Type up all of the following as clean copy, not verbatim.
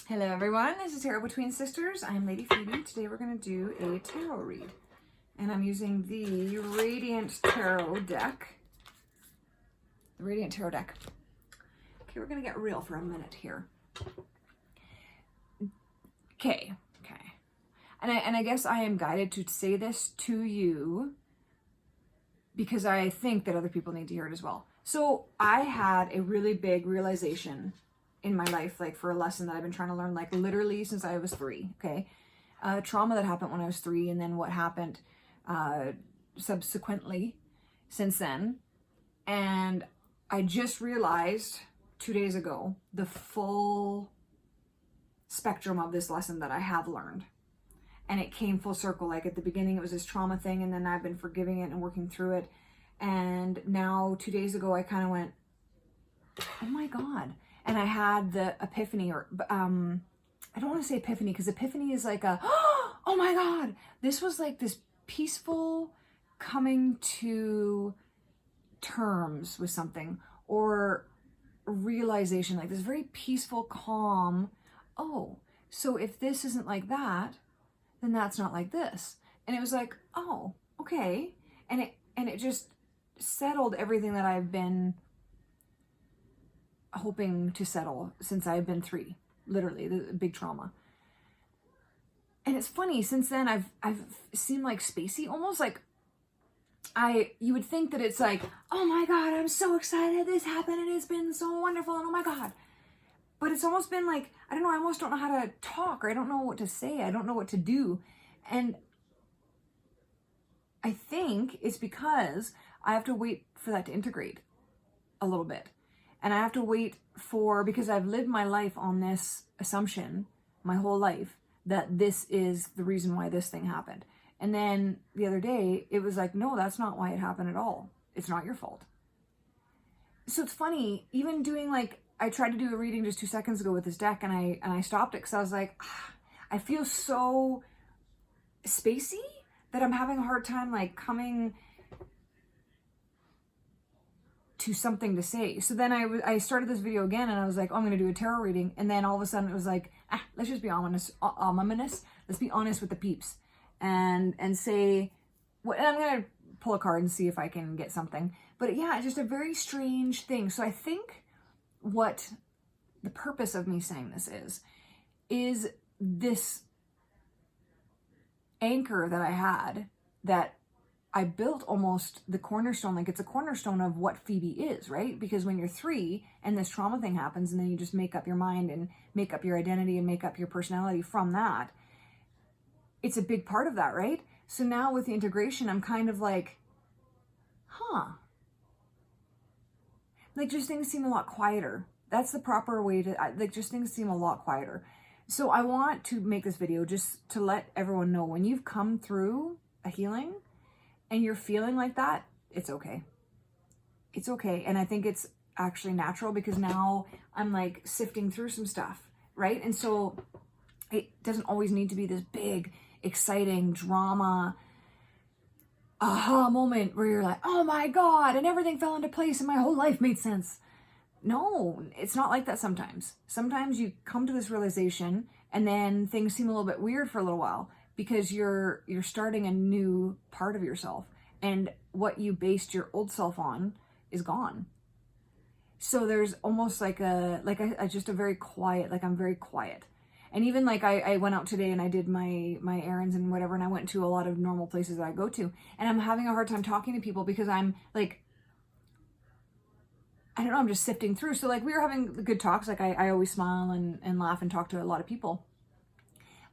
Hello everyone, this is Tarot Between Sisters. I'm Lady Phoebe. Today we're going to do a tarot read. And I'm using the Radiant Tarot deck. The Radiant Tarot deck. Okay, we're going to get real for a minute here. Okay. And I guess I am guided to say this to you because I think that other people need to hear it as well. So I had a really big realization in my life, like for a lesson that I've been trying to learn, like literally since I was 3, okay? Trauma that happened when I was 3, and then what happened subsequently since then. And I just realized 2 days ago the full spectrum of this lesson that I have learned. And it came full circle. Like at the beginning, it was this trauma thing, and then I've been forgiving it and working through it. And now 2 days ago, I kind of went, oh my God. And I had the epiphany, or I don't want to say epiphany because epiphany is like a, oh my God. This was like this peaceful coming to terms with something, or realization, like this very peaceful, calm. Oh, so if this isn't like that, then that's not like this. And it was like, oh, okay. And it just settled everything that I've been hoping to settle since I've been 3, literally the big trauma. And it's funny, since then I've seemed like spacey, almost like you would think that it's like, oh my God, I'm so excited this happened and it's been so wonderful and oh my God. But it's almost been like, I don't know, I almost don't know how to talk, or I don't know what to say, I don't know what to do. And I think it's because I have to wait for that to integrate a little bit. And I have to wait because I've lived my life on this assumption my whole life that this is the reason why this thing happened. And then the other day, it was like, no, that's not why it happened at all. It's not your fault. So it's funny, even doing like, I tried to do a reading just 2 seconds ago with this deck, and I stopped it because I was like, I feel so spacey that I'm having a hard time like coming to something to say. So then I started this video again, and I was like, oh, I'm going to do a tarot reading. And then all of a sudden it was like, let's just be ominous. Let's be honest with the peeps and say what. And I'm going to pull a card and see if I can get something. But yeah, it's just a very strange thing. So I think what the purpose of me saying this is this anchor that I had, that I built almost the cornerstone, like it's a cornerstone of what Phoebe is, right? Because when you're 3 and this trauma thing happens, and then you just make up your mind and make up your identity and make up your personality from that, it's a big part of that, right? So now with the integration, I'm kind of like, like just things seem a lot quieter. That's the proper way to, like just things seem a lot quieter. So I want to make this video just to let everyone know, when you've come through a healing and you're feeling like that, it's okay. It's okay. And I think it's actually natural, because now I'm like sifting through some stuff, right? And so it doesn't always need to be this big, exciting drama aha moment where you're like, oh my God, and everything fell into place and my whole life made sense. No, it's not like that sometimes. Sometimes you come to this realization and then things seem a little bit weird for a little while, because you're starting a new part of yourself, and what you based your old self on is gone. So there's almost like just a very quiet, like I'm very quiet. And even like I went out today and I did my errands and whatever, and I went to a lot of normal places that I go to, and I'm having a hard time talking to people because I'm like, I don't know, I'm just sifting through. So like we were having good talks, like I always smile and laugh and talk to a lot of people.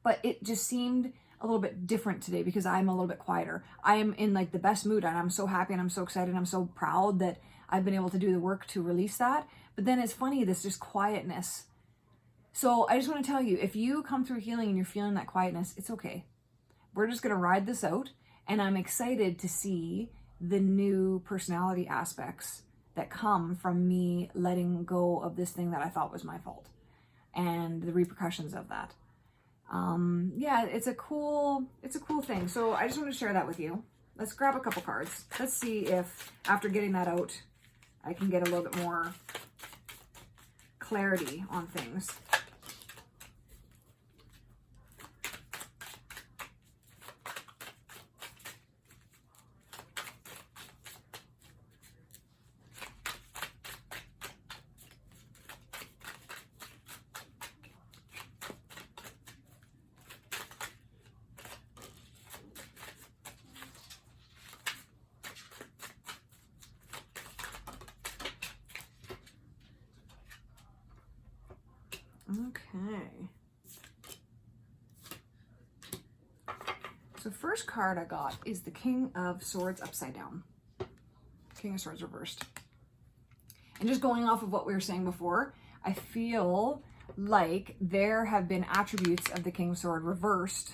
But it just seemed a little bit different today because I'm a little bit quieter. I am in like the best mood, and I'm so happy and I'm so excited and I'm so proud that I've been able to do the work to release that. But then it's funny, this just quietness. So I just want to tell you, if you come through healing and you're feeling that quietness, it's okay. We're just going to ride this out, and I'm excited to see the new personality aspects that come from me letting go of this thing that I thought was my fault, and the repercussions of that. Yeah, it's a cool thing. So I just want to share that with you. Let's grab a couple cards. Let's see if after getting that out, I can get a little bit more clarity on things. Okay. So first card I got is the King of Swords upside down. King of Swords reversed. And just going off of what we were saying before, I feel like there have been attributes of the King of Swords reversed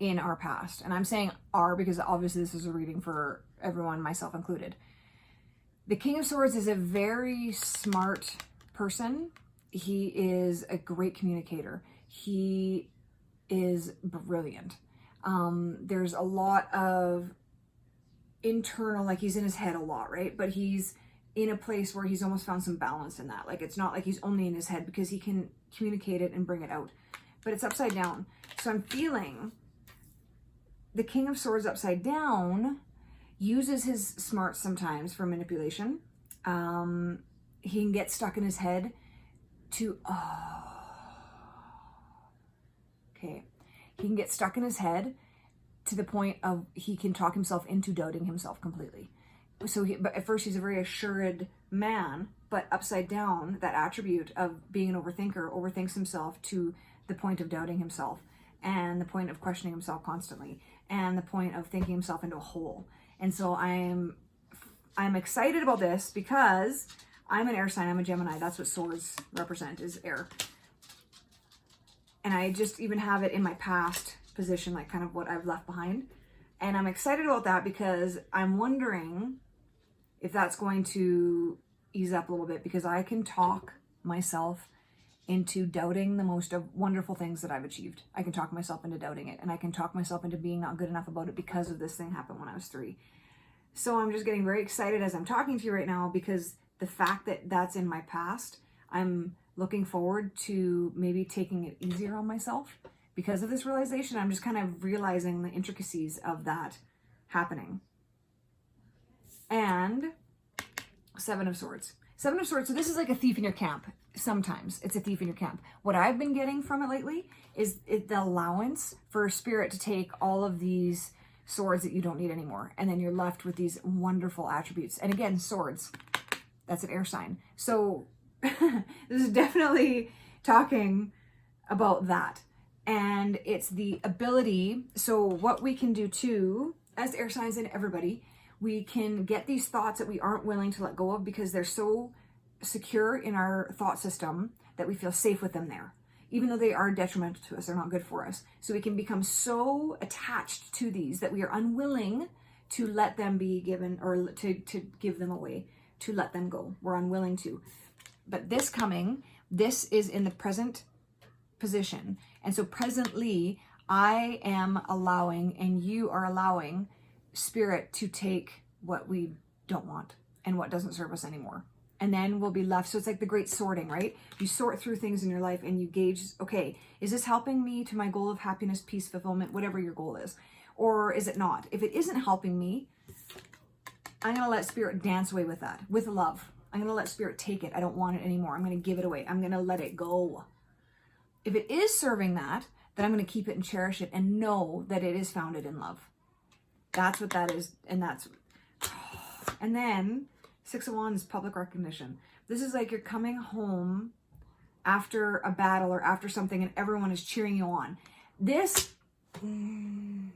in our past. And I'm saying our because obviously this is a reading for everyone, myself included. The King of Swords is a very smart person. He is a great communicator. He is brilliant. There's a lot of internal, like he's in his head a lot, right? But he's in a place where he's almost found some balance in that. Like it's not like he's only in his head because he can communicate it and bring it out. But it's upside down. So I'm feeling the King of Swords upside down uses his smarts sometimes for manipulation. He can get stuck in his head to, okay. He can get stuck in his head to the point of he can talk himself into doubting himself completely. So but at first he's a very assured man, but upside down, that attribute of being an overthinker overthinks himself to the point of doubting himself and the point of questioning himself constantly and the point of thinking himself into a hole. And so I'm excited about this because I'm an air sign. I'm a Gemini. That's what swords represent, is air. And I just even have it in my past position, like kind of what I've left behind. And I'm excited about that because I'm wondering if that's going to ease up a little bit, because I can talk myself into doubting the most wonderful things that I've achieved. I can talk myself into doubting it, and I can talk myself into being not good enough about it because of this thing happened when I was 3. So I'm just getting very excited as I'm talking to you right now, because the fact that that's in my past, I'm looking forward to maybe taking it easier on myself because of this realization. I'm just kind of realizing the intricacies of that happening. And 7 of Swords. 7 of Swords, so this is like a thief in your camp. Sometimes it's a thief in your camp. What I've been getting from it lately is the allowance for Spirit to take all of these swords that you don't need anymore. And then you're left with these wonderful attributes. And again, swords, that's an air sign. So this is definitely talking about that. And it's the ability. So what we can do too, as air signs and everybody, we can get these thoughts that we aren't willing to let go of because they're so secure in our thought system that we feel safe with them there. Even though they are detrimental to us, they're not good for us. So we can become so attached to these that we are unwilling to let them be given, or to give them away, to let them go. We're unwilling to. But this is in the present position. And so presently, I am allowing, and you are allowing Spirit to take what we don't want and what doesn't serve us anymore. And then we'll be left. So it's like the great sorting, right? You sort through things in your life and you gauge, okay, is this helping me to my goal of happiness, peace, fulfillment, whatever your goal is? Or is it not? If it isn't helping me, I'm going to let Spirit dance away with that, with love. I'm going to let Spirit take it. I don't want it anymore. I'm going to give it away. I'm going to let it go. If it is serving that, then I'm going to keep it and cherish it and know that it is founded in love. That's what that is. And then 6 of Wands, public recognition. This is like you're coming home after a battle or after something and everyone is cheering you on. This, I'm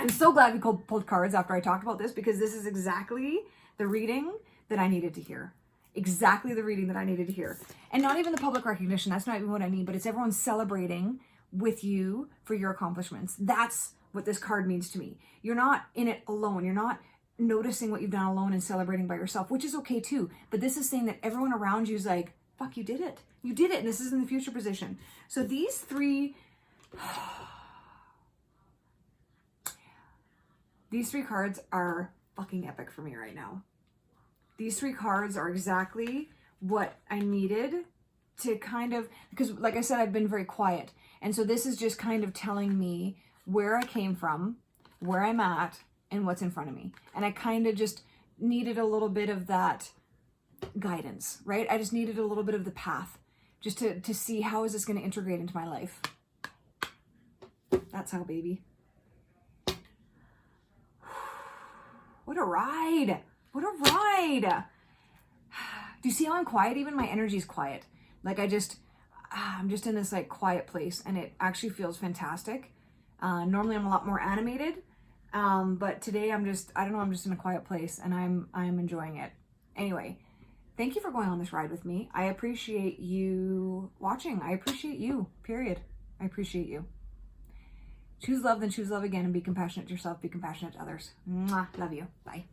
so glad we pulled cards after I talked about this, because this is exactly the reading that I needed to hear. Exactly the reading that I needed to hear. And not even the public recognition. That's not even what I need, but it's everyone celebrating with you for your accomplishments. That's what this card means to me. You're not in it alone. You're not noticing what you've done alone and celebrating by yourself, which is okay too. But this is saying that everyone around you is like, fuck, you did it. You did it. And this is in the future position. So these 3 cards are fucking epic for me right now. These 3 cards are exactly what I needed to kind of, because like I said, I've been very quiet. And so this is just kind of telling me where I came from, where I'm at, and what's in front of me. And I kind of just needed a little bit of that guidance, right? I just needed a little bit of the path just to see how is this going to integrate into my life. That's how, baby. What a ride. What a ride. Do you see how I'm quiet? Even my energy is quiet. Like I'm just in this like quiet place, and it actually feels fantastic. Normally I'm a lot more animated, but today I'm just, I don't know, I'm just in a quiet place, and I'm enjoying it. Anyway, thank you for going on this ride with me. I appreciate you watching. I appreciate you, period. I appreciate you. Choose love, then choose love again, and be compassionate to yourself, be compassionate to others. Mwah. Love you. Bye.